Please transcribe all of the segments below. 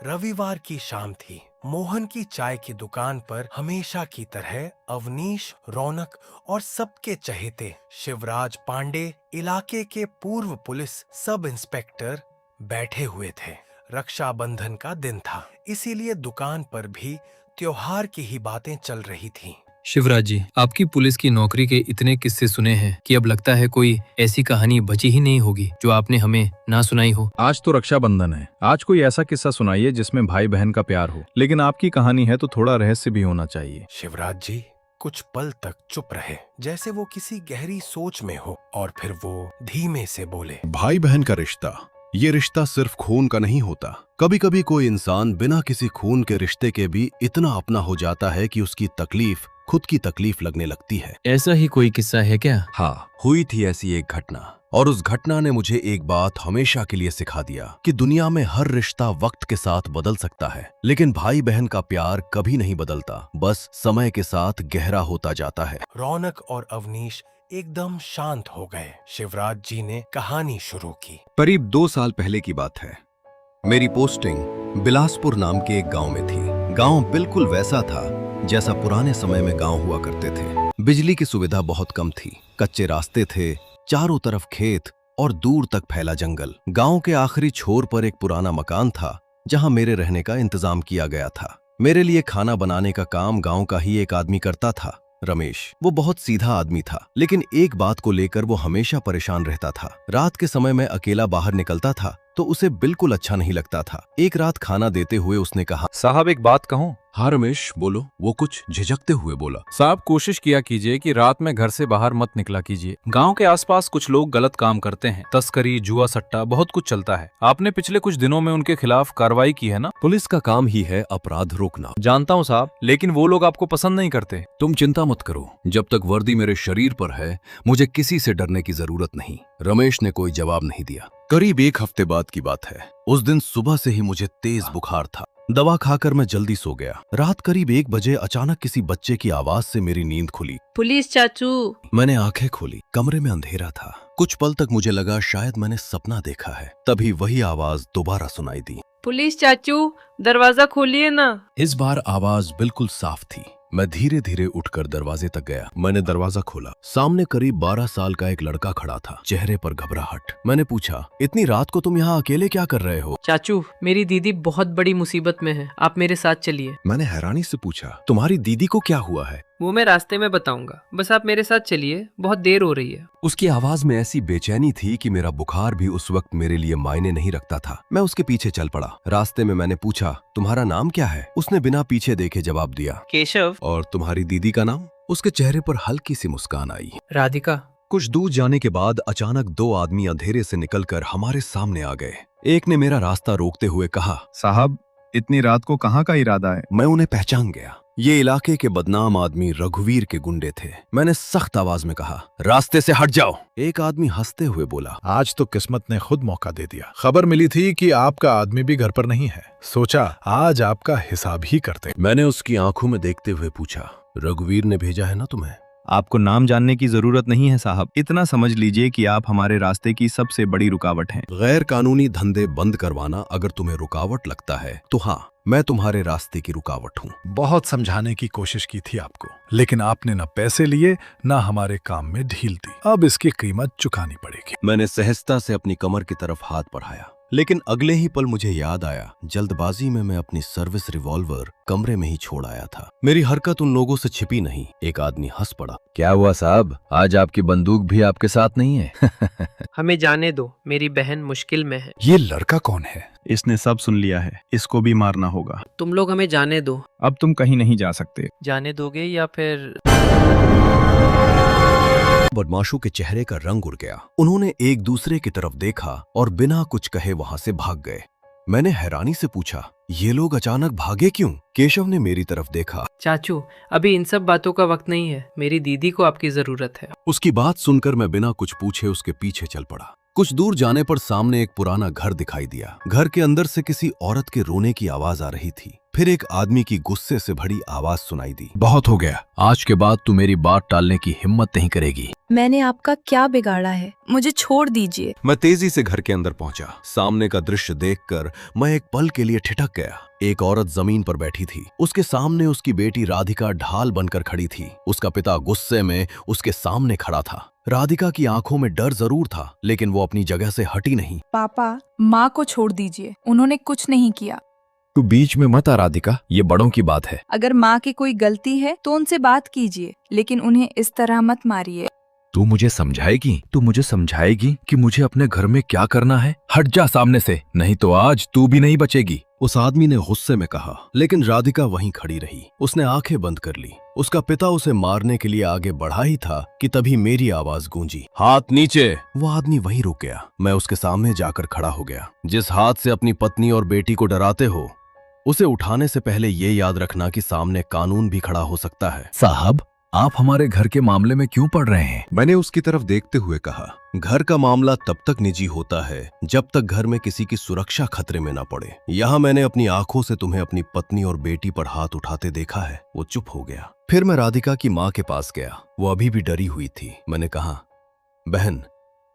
रविवार की शाम थी। मोहन की चाय की दुकान पर हमेशा की तरह अवनीश, रौनक और सबके चहेते शिवराज पांडे, इलाके के पूर्व पुलिस सब इंस्पेक्टर बैठे हुए थे। रक्षाबंधन का दिन था, इसीलिए दुकान पर भी त्योहार की ही बातें चल रही थीं। शिवराज जी, आपकी पुलिस की नौकरी के इतने किस्से सुने हैं कि अब लगता है कोई ऐसी कहानी बची ही नहीं होगी जो आपने हमें ना सुनाई हो। आज तो रक्षाबंधन है, आज कोई ऐसा किस्सा सुनाइए जिसमें भाई बहन का प्यार हो। लेकिन आपकी कहानी है तो थोड़ा रहस्य भी होना चाहिए। शिवराज जी कुछ पल तक चुप रहे, जैसे वो किसी गहरी सोच में हो, और फिर वो धीमे से बोले, भाई बहन का रिश्ता, ये रिश्ता सिर्फ खून का नहीं होता। कभी कभी कोई इंसान बिना किसी खून के रिश्ते के भी इतना अपना हो जाता है कि उसकी तकलीफ खुद की तकलीफ लगने लगती है। ऐसा ही कोई किस्सा है क्या? हाँ, हुई थी ऐसी एक घटना, और उस घटना ने मुझे एक बात हमेशा के लिए सिखा दिया कि दुनिया में हर रिश्ता वक्त के साथ बदल सकता है, लेकिन भाई बहन का प्यार कभी नहीं बदलता, बस समय के साथ गहरा होता जाता है। रौनक और अवनीश एकदम शांत हो गए। शिवराज जी ने कहानी शुरू की। करीब 2 साल पहले की बात है। मेरी पोस्टिंग बिलासपुर नाम के एक गांव में थी। गांव बिल्कुल वैसा था जैसा पुराने समय में गांव हुआ करते थे। बिजली की सुविधा बहुत कम थी, कच्चे रास्ते थे, चारों तरफ खेत और दूर तक फैला जंगल। गांव के आखिरी छोर पर एक पुराना मकान था जहां मेरे रहने का इंतजाम किया गया था। मेरे लिए खाना बनाने का काम गांव का ही एक आदमी करता था, रमेश। वो बहुत सीधा आदमी था, लेकिन एक बात को लेकर वो हमेशा परेशान रहता था। रात के समय मैं अकेला बाहर निकलता था तो उसे बिल्कुल अच्छा नहीं लगता था। एक रात खाना देते हुए उसने कहा, साहब एक बात कहूँ? हाँ रमेश बोलो। वो कुछ झिझकते हुए बोला, साहब कोशिश किया कीजिए कि रात में घर से बाहर मत निकला कीजिए। गांव के आसपास कुछ लोग गलत काम करते हैं, तस्करी, जुआ सट्टा, बहुत कुछ चलता है। आपने पिछले कुछ दिनों में उनके खिलाफ कार्रवाई की है ना? पुलिस का काम ही है अपराध रोकना। जानता हूँ साहब, लेकिन वो लोग आपको पसंद नहीं करते। तुम चिंता मत करो, जब तक वर्दी मेरे शरीर पर है मुझे किसी से डरने की जरूरत नहीं। रमेश ने कोई जवाब नहीं दिया। करीब 1 हफ्ते बाद की बात है। उस दिन सुबह से ही मुझे तेज बुखार था। दवा खाकर मैं जल्दी सो गया। रात करीब 1 बजे अचानक किसी बच्चे की आवाज से मेरी नींद खुली। पुलिस चाचू। मैंने आंखें खोली, कमरे में अंधेरा था। कुछ पल तक मुझे लगा शायद मैंने सपना देखा है। तभी वही आवाज दोबारा सुनाई दी, पुलिस चाचू, दरवाजा खोलिए ना। इस बार आवाज बिल्कुल साफ थी। मैं धीरे धीरे उठकर दरवाजे तक गया। मैंने दरवाजा खोला। सामने करीब 12 साल का एक लड़का खड़ा था, चेहरे पर घबराहट। मैंने पूछा, इतनी रात को तुम यहाँ अकेले क्या कर रहे हो? चाचू, मेरी दीदी बहुत बड़ी मुसीबत में है, आप मेरे साथ चलिए। मैंने हैरानी से पूछा, तुम्हारी दीदी को क्या हुआ है? वो मैं रास्ते में बताऊंगा, बस आप मेरे साथ चलिए, बहुत देर हो रही है। उसकी आवाज में ऐसी बेचैनी थी कि मेरा बुखार भी उस वक्त मेरे लिए मायने नहीं रखता था। मैं उसके पीछे चल पड़ा। रास्ते में मैंने पूछा, तुम्हारा नाम क्या है? उसने बिना पीछे देखे जवाब दिया, केशव। और तुम्हारी दीदी का नाम? उसके चेहरे पर हल्की सी मुस्कान आई। राधिका। कुछ दूर जाने के बाद अचानक 2 आदमी अंधेरे से निकलकर हमारे सामने आ गए। एक ने मेरा रास्ता रोकते हुए कहा, साहब इतनी रात को कहाँ का इरादा है? मैं उन्हें पहचान गया। ये इलाके के बदनाम आदमी रघुवीर के गुंडे थे। मैंने सख्त आवाज में कहा, रास्ते से हट जाओ। एक आदमी हंसते हुए बोला, आज तो किस्मत ने खुद मौका दे दिया। खबर मिली थी कि आपका आदमी भी घर पर नहीं है, सोचा आज आपका हिसाब ही करते। मैंने उसकी आंखों में देखते हुए पूछा, रघुवीर ने भेजा है ना तुम्हें? आपको नाम जानने की जरूरत नहीं है साहब, इतना समझ लीजिए कि आप हमारे रास्ते की सबसे बड़ी रुकावट हैं। गैर कानूनी धंधे बंद करवाना अगर तुम्हें रुकावट लगता है तो हाँ, मैं तुम्हारे रास्ते की रुकावट हूँ। बहुत समझाने की कोशिश की थी आपको, लेकिन आपने न पैसे लिए न हमारे काम में ढील दी। अब इसकी कीमत चुकानी पड़ेगी। मैंने सहजता से अपनी कमर की तरफ हाथ बढ़ाया, लेकिन अगले ही पल मुझे याद आया, जल्दबाजी में मैं अपनी सर्विस रिवॉल्वर कमरे में ही छोड़ आया था। मेरी हरकत उन लोगों से छिपी नहीं। एक आदमी हंस पड़ा, क्या हुआ साहब, आज आपकी बंदूक भी आपके साथ नहीं है? हमें जाने दो, मेरी बहन मुश्किल में है। ये लड़का कौन है? इसने सब सुन लिया है, इसको भी मारना होगा। तुम लोग हमें जाने दो। अब तुम कहीं नहीं जा सकते। जाने दोगे या फिर? बदमाशों के चेहरे का रंग उड़ गया। उन्होंने एक दूसरे की तरफ देखा और बिना कुछ कहे वहां से भाग गए। मैंने हैरानी से पूछा, ये लोग अचानक भागे क्यों? केशव ने मेरी तरफ देखा। चाचू, अभी इन सब बातों का वक्त नहीं है, मेरी दीदी को आपकी जरूरत है। उसकी बात सुनकर मैं बिना कुछ पूछे उसके पीछे चल पड़ा। कुछ दूर जाने पर सामने एक पुराना घर दिखाई दिया। घर के अंदर से किसी औरत के रोने की आवाज आ रही थी। फिर एक आदमी की गुस्से से भरी आवाज सुनाई दी। बहुत हो गया, आज के बाद तू मेरी बात टालने की हिम्मत नहीं करेगी। मैंने आपका क्या बिगाड़ा है? मुझे छोड़ दीजिए। मैं तेजी से घर के अंदर पहुंचा। सामने का दृश्य देखकर मैं एक पल के लिए ठिठक गया। एक औरत जमीन पर बैठी थी। उसके सामने उसकी बेटी राधिका ढाल बनकर खड़ी थी। उसका पिता गुस्से में उसके सामने खड़ा था। राधिका की आंखों में डर जरूर था, लेकिन वो अपनी जगह से हटी नहीं। पापा, माँ को छोड़ दीजिए, उन्होंने कुछ नहीं किया। तू बीच में मत आ राधिका, ये बड़ों की बात है। अगर माँ की कोई गलती है तो उनसे बात कीजिए, लेकिन उन्हें इस तरह मत मारिए। तू मुझे समझाएगी कि मुझे अपने घर में क्या करना है? हट जा सामने से, नहीं तो आज तू भी नहीं बचेगी। उस आदमी ने गुस्से में कहा, लेकिन राधिका वहीं खड़ी रही। उसने आंखें बंद कर ली। उसका पिता उसे मारने के लिए आगे बढ़ा ही था कि तभी मेरी आवाज गूंजी, हाथ नीचे। वो आदमी वहीं रुक गया। मैं उसके सामने जाकर खड़ा हो गया। जिस हाथ से अपनी पत्नी और बेटी को डराते हो, उसे उठाने से पहले ये याद रखना कि सामने कानून भी खड़ा हो सकता है। साहब, आप हमारे घर के मामले में क्यों पड़ रहे हैं? मैंने उसकी तरफ देखते हुए कहा, घर का मामला तब तक निजी होता है जब तक घर में किसी की सुरक्षा खतरे में न पड़े। यहाँ मैंने अपनी आंखों से तुम्हें अपनी पत्नी और बेटी पर हाथ उठाते देखा है। वो चुप हो गया। फिर मैं राधिका की माँ के पास गया। वो अभी भी डरी हुई थी। मैंने कहा, बहन,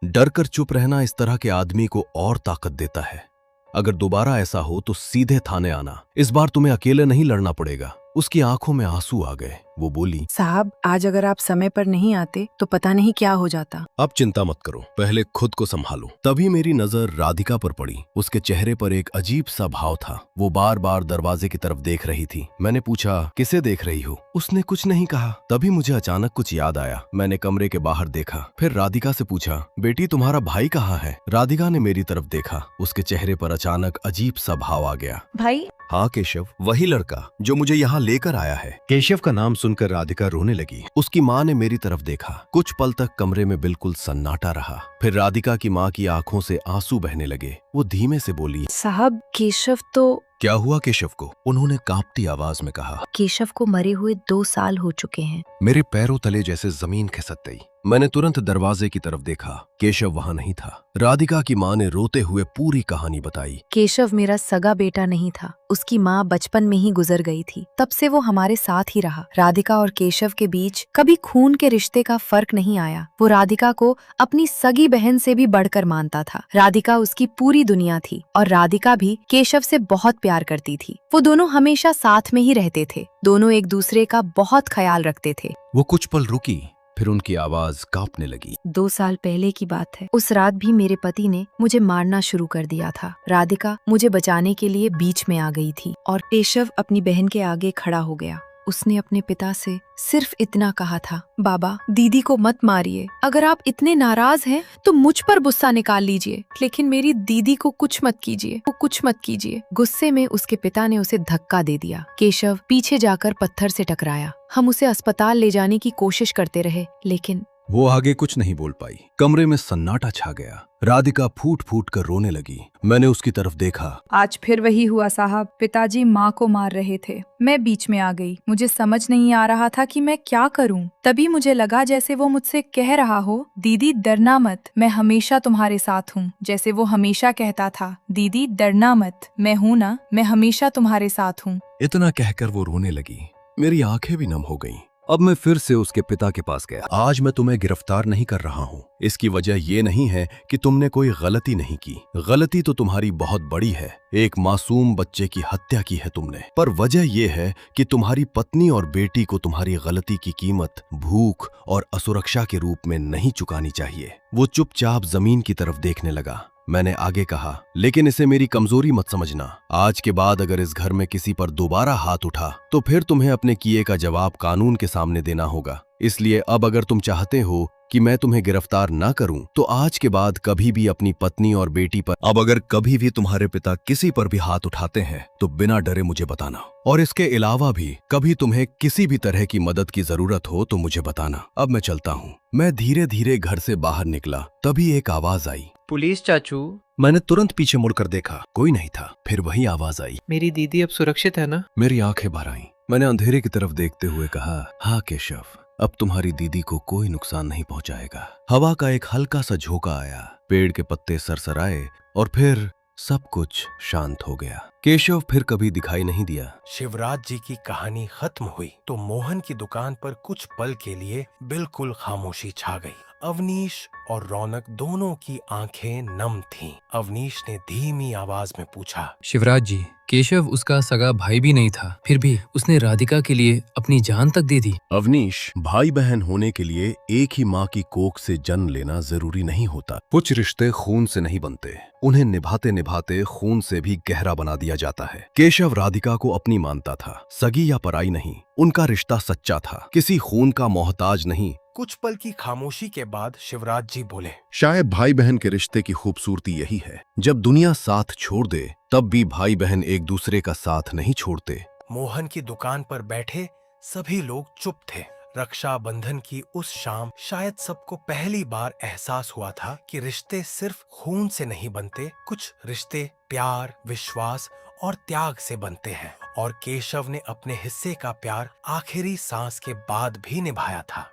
डर कर चुप रहना इस तरह के आदमी को और ताकत देता है। अगर दोबारा ऐसा हो तो सीधे थाने आना। इस बार तुम्हें अकेले नहीं लड़ना पड़ेगा। उसकी आंखों में आंसू आ गए। वो बोली, साहब, आज अगर आप समय पर नहीं आते तो पता नहीं क्या हो जाता। अब चिंता मत करो, पहले खुद को संभालो। तभी मेरी नजर राधिका पर पड़ी। उसके चेहरे पर एक अजीब सा भाव था। वो बार बार दरवाजे की तरफ देख रही थी। मैंने पूछा, किसे देख रही हो? उसने कुछ नहीं कहा। तभी मुझे अचानक कुछ याद आया। मैंने कमरे के बाहर देखा। फिर राधिका से पूछा, बेटी, तुम्हारा भाई कहाँ है? राधिका ने मेरी तरफ देखा। उसके चेहरे पर अचानक अजीब सा भाव आ गया। भाई? हाँ केशव, वही लड़का जो मुझे यहाँ लेकर आया है। केशव का नाम सुनकर राधिका रोने लगी। उसकी माँ ने मेरी तरफ देखा। कुछ पल तक कमरे में बिल्कुल सन्नाटा रहा। फिर राधिका की माँ की आंखों से आंसू बहने लगे। वो धीमे से बोली, साहब, केशव तो... क्या हुआ केशव को? उन्होंने कांपती आवाज में कहा। केशव को मरे हुए 2 साल हो चुके हैं। मेरे पैरों तले जैसे जमीन खिसक गई। मैंने तुरंत दरवाजे की तरफ देखा। केशव वहां नहीं था। राधिका की माँ ने रोते हुए पूरी कहानी बताई। केशव मेरा सगा बेटा नहीं था। उसकी माँ बचपन में ही गुजर गई थी। तब से वो हमारे साथ ही रहा। राधिका और केशव के बीच कभी खून के रिश्ते का फर्क नहीं आया। वो राधिका को अपनी सगी बहन से भी बढ़कर मानता था। राधिका उसकी पूरी दुनिया थी और राधिका भी केशव से बहुत प्यार करती थी। वो दोनों हमेशा साथ में ही रहते थे। दोनों एक दूसरे का बहुत ख्याल रखते थे। वो कुछ पल रुकी, फिर उनकी आवाज कांपने लगी। 2 साल पहले की बात है। उस रात भी मेरे पति ने मुझे मारना शुरू कर दिया था। राधिका मुझे बचाने के लिए बीच में आ गई थी और केशव अपनी बहन के आगे खड़ा हो गया। उसने अपने पिता से सिर्फ इतना कहा था, बाबा, दीदी को मत मारिए। अगर आप इतने नाराज हैं तो मुझ पर गुस्सा निकाल लीजिए, लेकिन मेरी दीदी को कुछ मत कीजिए। गुस्से में उसके पिता ने उसे धक्का दे दिया। केशव पीछे जाकर पत्थर से टकराया। हम उसे अस्पताल ले जाने की कोशिश करते रहे, लेकिन वो आगे कुछ नहीं बोल पाई। कमरे में सन्नाटा छा गया। राधिका फूट फूट कर रोने लगी। मैंने उसकी तरफ देखा। आज फिर वही हुआ साहब। पिताजी माँ को मार रहे थे। मैं बीच में आ गई। मुझे समझ नहीं आ रहा था कि मैं क्या करूं। तभी मुझे लगा जैसे वो मुझसे कह रहा हो, दीदी डरना मत, मैं हमेशा तुम्हारे साथ हूँ। जैसे वो हमेशा कहता था, दीदी डरना मत, मैं हूँ ना, मैं हमेशा तुम्हारे साथ हूँ। इतना कहकर वो रोने लगी। मेरी आंखें भी नम हो गईं। अब मैं फिर से उसके पिता के पास गया। आज मैं तुम्हें गिरफ्तार नहीं कर रहा हूँ। इसकी वजह ये नहीं है कि तुमने कोई गलती नहीं की। गलती तो तुम्हारी बहुत बड़ी है। एक मासूम बच्चे की हत्या की है तुमने। पर वजह ये है कि तुम्हारी पत्नी और बेटी को तुम्हारी गलती की कीमत भूख और असुरक्षा के रूप में नहीं चुकानी चाहिए। वो चुपचाप जमीन की तरफ देखने लगा। मैंने आगे कहा, लेकिन इसे मेरी कमजोरी मत समझना। आज के बाद अगर इस घर में किसी पर दोबारा हाथ उठा तो फिर तुम्हें अपने किए का जवाब कानून के सामने देना होगा। इसलिए अब अगर तुम चाहते हो कि मैं तुम्हें गिरफ्तार ना करूं तो आज के बाद कभी भी अपनी पत्नी और बेटी पर, अब अगर कभी भी तुम्हारे पिता किसी पर भी हाथ उठाते हैं तो बिना डरे मुझे बताना। और इसके अलावा भी कभी तुम्हें किसी भी तरह की मदद की जरूरत हो तो मुझे बताना। अब मैं चलता हूँ। मैं धीरे धीरे घर से बाहर निकला। तभी एक आवाज आई, पुलिस चाचू। मैंने तुरंत पीछे मुड़कर देखा। कोई नहीं था। फिर वही आवाज आई, मेरी दीदी अब सुरक्षित है ना? मेरी आंखें भर आईं। मैंने अंधेरे की तरफ देखते हुए कहा, हाँ केशव, अब तुम्हारी दीदी को कोई नुकसान नहीं पहुंचाएगा। हवा का एक हल्का सा झोंका आया, पेड़ के पत्ते सरसराए और फिर सब कुछ शांत हो गया। केशव फिर कभी दिखाई नहीं दिया। शिवराज जी की कहानी खत्म हुई तो मोहन की दुकान पर कुछ पल के लिए बिल्कुल खामोशी छा गई। अवनीश और रौनक दोनों की आंखें नम थीं। अवनीश ने धीमी आवाज में पूछा, शिवराज जी, केशव उसका सगा भाई भी नहीं था, फिर भी उसने राधिका के लिए अपनी जान तक दे दी। अवनीश, भाई बहन होने के लिए एक ही माँ की कोख से जन्म लेना जरूरी नहीं होता। कुछ रिश्ते खून से नहीं बनते, उन्हें निभाते निभाते खून से भी गहरा बना दिया जाता है। केशव राधिका को अपनी मानता था, सगी या पराई नहीं। उनका रिश्ता सच्चा था, किसी खून का मोहताज नहीं। कुछ पल की खामोशी के बाद शिवराज जी बोले, शायद भाई बहन के रिश्ते की खूबसूरती यही है, जब दुनिया साथ छोड़ दे तब भी भाई बहन एक दूसरे का साथ नहीं छोड़ते। मोहन की दुकान पर बैठे सभी लोग चुप थे। रक्षाबंधन की उस शाम शायद सबको पहली बार एहसास हुआ था कि रिश्ते सिर्फ खून से नहीं बनते, कुछ रिश्ते प्यार, विश्वास और त्याग से बनते हैं। और केशव ने अपने हिस्से का प्यार आखिरी सांस के बाद भी निभाया था।